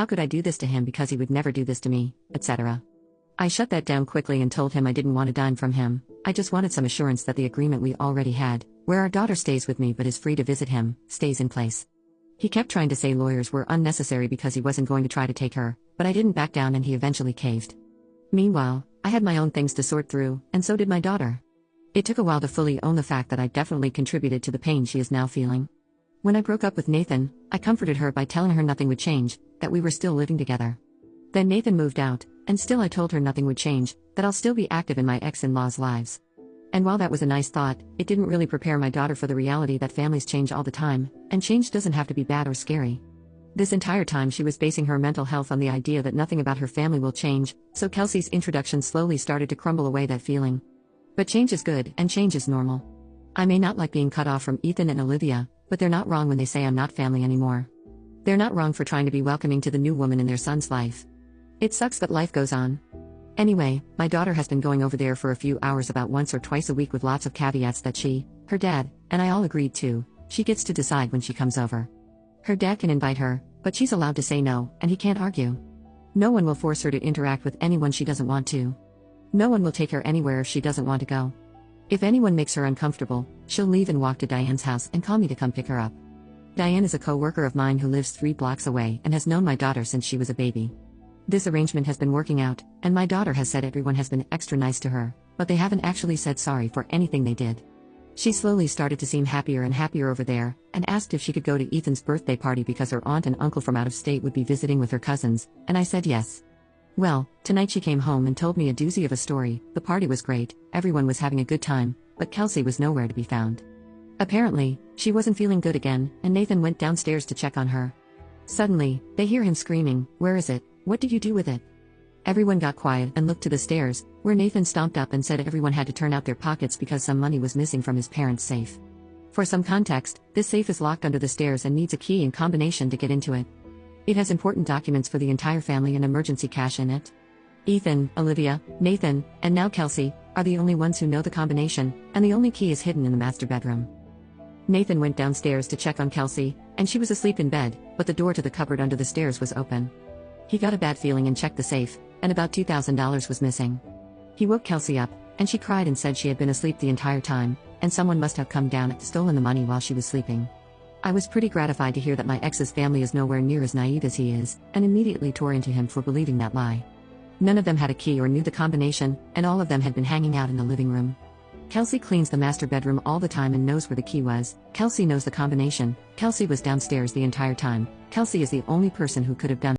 how could I do this to him because he would never do this to me, etc. I shut that down quickly and told him I didn't want a dime from him, I just wanted some assurance that the agreement we already had, where our daughter stays with me but is free to visit him, stays in place. He kept trying to say lawyers were unnecessary because he wasn't going to try to take her, but I didn't back down and he eventually caved. Meanwhile, I had my own things to sort through, and so did my daughter. It took a while to fully own the fact that I definitely contributed to the pain she is now feeling. When I broke up with Nathan, I comforted her by telling her nothing would change, that we were still living together. Then Nathan moved out, and still I told her nothing would change, that I'll still be active in my ex-in-laws' lives. And while that was a nice thought, it didn't really prepare my daughter for the reality that families change all the time, and change doesn't have to be bad or scary. This entire time she was basing her mental health on the idea that nothing about her family will change, so Kelsey's introduction slowly started to crumble away that feeling. But change is good, and change is normal. I may not like being cut off from Ethan and Olivia, but they're not wrong when they say I'm not family anymore. They're not wrong for trying to be welcoming to the new woman in their son's life. It sucks but life goes on. Anyway, my daughter has been going over there for a few hours about once or twice a week with lots of caveats that she, her dad, and I all agreed to. She gets to decide when she comes over. Her dad can invite her, but she's allowed to say no, and he can't argue. No one will force her to interact with anyone she doesn't want to. No one will take her anywhere if she doesn't want to go. If anyone makes her uncomfortable, she'll leave and walk to Diane's house and call me to come pick her up. Diane is a co-worker of mine who lives 3 blocks away and has known my daughter since she was a baby. This arrangement has been working out, and my daughter has said everyone has been extra nice to her, but they haven't actually said sorry for anything they did. She slowly started to seem happier and happier over there, and asked if she could go to Ethan's birthday party because her aunt and uncle from out of state would be visiting with her cousins, and I said yes. Well, tonight she came home and told me a doozy of a story. The party was great, everyone was having a good time, but Kelsey was nowhere to be found. Apparently, she wasn't feeling good again, and Nathan went downstairs to check on her. Suddenly, they hear him screaming, "Where is it? What did you do with it?" Everyone got quiet and looked to the stairs, where Nathan stomped up and said everyone had to turn out their pockets because some money was missing from his parents' safe. For some context, this safe is locked under the stairs and needs a key and combination to get into it. It has important documents for the entire family and emergency cash in it. Ethan, Olivia, Nathan, and now Kelsey, are the only ones who know the combination, and the only key is hidden in the master bedroom. Nathan went downstairs to check on Kelsey, and she was asleep in bed, but the door to the cupboard under the stairs was open. He got a bad feeling and checked the safe, and about $2,000 was missing. He woke Kelsey up, and she cried and said she had been asleep the entire time, and someone must have come down and stolen the money while she was sleeping. I was pretty gratified to hear that my ex's family is nowhere near as naive as he is, and immediately tore into him for believing that lie. None of them had a key or knew the combination, and all of them had been hanging out in the living room. Kelsey cleans the master bedroom all the time and knows where the key was. Kelsey knows the combination. Kelsey was downstairs the entire time. Kelsey is the only person who could have done